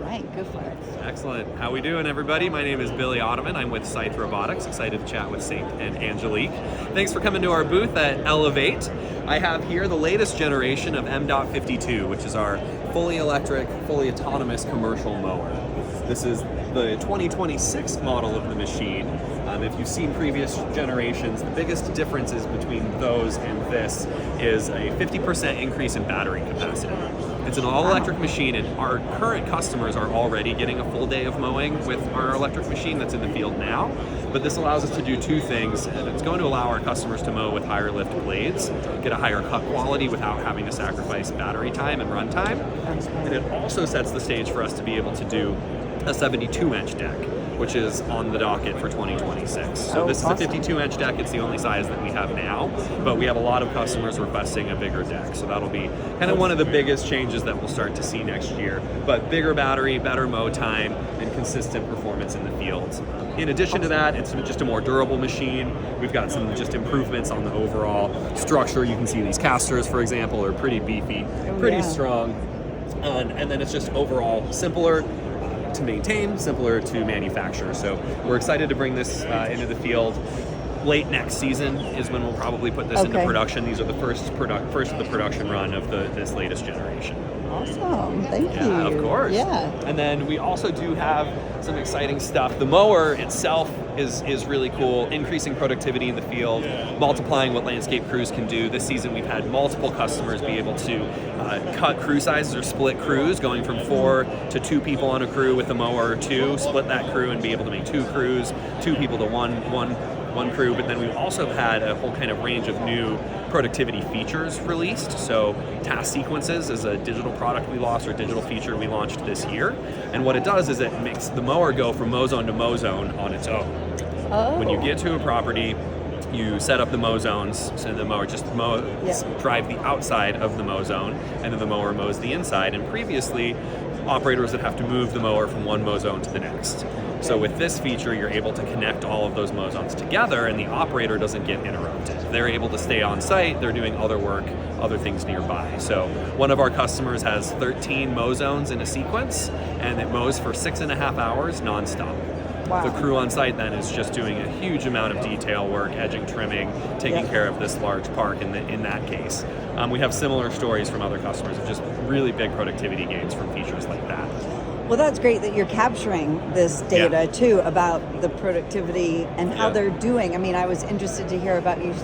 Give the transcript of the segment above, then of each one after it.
right, go for it. Excellent. How we doing, everybody? My name is Billy Otteman. I'm with Scythe Robotics. Excited to chat with Scythe and Angelique. Thanks for coming to our booth at Elevate. I have here the latest generation of M.52, which is our fully electric, fully autonomous commercial mower. This is the 2026 model of the machine. If you've seen previous generations, the biggest differences between those and this is a 50% increase in battery capacity. It's an all-electric machine, and our current customers are already getting a full day of mowing with our electric machine that's in the field now. But this allows us to do two things, and it's going to allow our customers to mow with higher lift blades, get a higher cut quality without having to sacrifice battery time and run time. And it also sets the stage for us to be able to do a 72-inch deck, which is on the docket for 2026. So this is a 52-inch deck. It's the only size that we have now, but we have a lot of customers requesting a bigger deck. So that'll be kind of one of the biggest changes that we'll start to see next year. But bigger battery, better mow time, and consistent performance in the field. In addition to that, it's just a more durable machine. We've got some just improvements on the overall structure. You can see these casters, for example, are pretty beefy, pretty strong. And then it's just overall simpler to maintain, simpler to manufacture. So we're excited to bring this into the field. Late next season is when we'll probably put this into production. These are the first of the production run of this latest generation. Awesome, thank you. Yeah, of course. Yeah. And then we also do have some exciting stuff. The mower itself is really cool, increasing productivity in the field, multiplying what landscape crews can do. This season we've had multiple customers be able to cut crew sizes or split crews, going from 4 to 2 people on a crew with a mower, or 2, split that crew and be able to make 2 crews, 2 people to one crew. But then we've also had a whole kind of range of new productivity features released. So task sequences is a digital product we launched, or digital feature we launched this year. And what it does is it makes the mower go from mow zone to mow zone on its own. When you get to a property, you set up the mow zones, so the mower just drive the outside of the mow zone, and then the mower mows the inside. And previously, operators would have to move the mower from one mow zone to the next. So with this feature, you're able to connect all of those mow zones together, and the operator doesn't get interrupted. They're able to stay on site, they're doing other work, other things nearby. So one of our customers has 13 mow zones in a sequence, and it mows for 6.5 hours nonstop. Wow. The crew on site then is just doing a huge amount of detail work, edging, trimming, taking care of this large park in that case. We have similar stories from other customers of just really big productivity gains from features like that. Well, that's great that you're capturing this data too about the productivity and how they're doing. I mean, I was interested to hear about you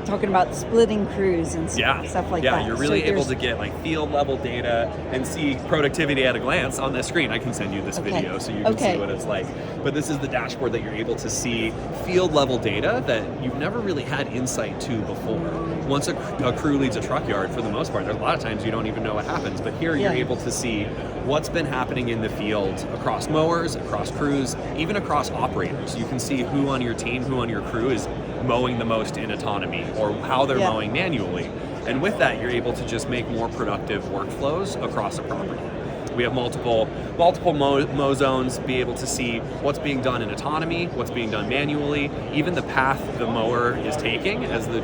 talking about splitting crews and stuff like that. Yeah, you're really able to get like field level data and see productivity at a glance on this screen. I can send you this video so you can see what it's like. But this is the dashboard that you're able to see field level data that you've never really had insight to before. Once a crew leaves a truck yard, for the most part, there's a lot of times you don't even know what happens. But here you're able to see what's been happening in the field across mowers, across crews, even across operators. You can see who on your team, who on your crew is mowing the most in autonomy, or how they're mowing manually. And with that, you're able to just make more productive workflows across a property. We have multiple mow zones, be able to see what's being done in autonomy, what's being done manually, even the path the mower is taking as the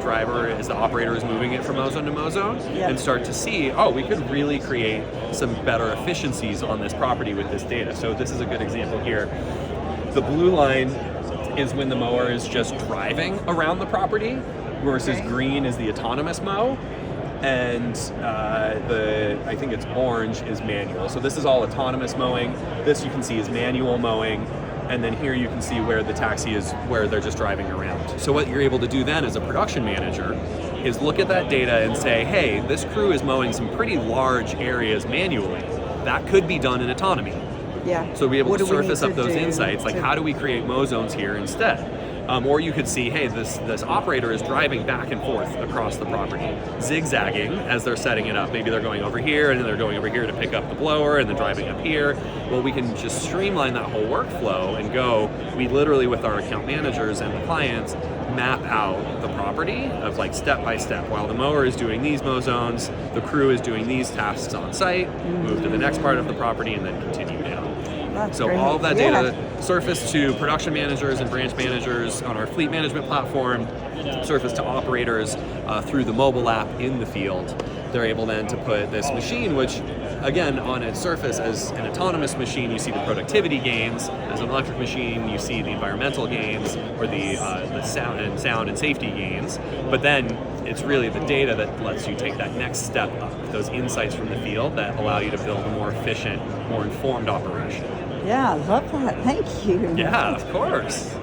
operator is moving it from mow zone to mow zone, and start to see, we could really create some better efficiencies on this property with this data. So this is a good example here. The blue line is when the mower is just driving around the property, versus green is the autonomous mow, and I think it's orange is manual. So this is all autonomous mowing. This you can see is manual mowing, and then here you can see where the taxi is, where they're just driving around. So what you're able to do then as a production manager is look at that data and say, hey, this crew is mowing some pretty large areas manually. That could be done in autonomy. So be able to surface up those insights, like how do we create mow zones here instead? Or you could see, hey, this operator is driving back and forth across the property, zigzagging as they're setting it up. Maybe they're going over here, and then they're going over here to pick up the blower, and then driving up here. Well, we can just streamline that whole workflow and we literally, with our account managers and the clients, map out the property of like step by step. While the mower is doing these mow zones, the crew is doing these tasks on site, move to the next part of the property, and then continue down. So great. All of that data surfaced to production managers and branch managers on our fleet management platform, surfaced to operators through the mobile app in the field. They're able then to put this machine, which again, on its surface, as an autonomous machine, you see the productivity gains. As an electric machine, you see the environmental gains, or the sound and safety gains. But then it's really the data that lets you take that next step up, those insights from the field that allow you to build a more efficient, more informed operation. Yeah, I love that. Thank you. Yeah, of course.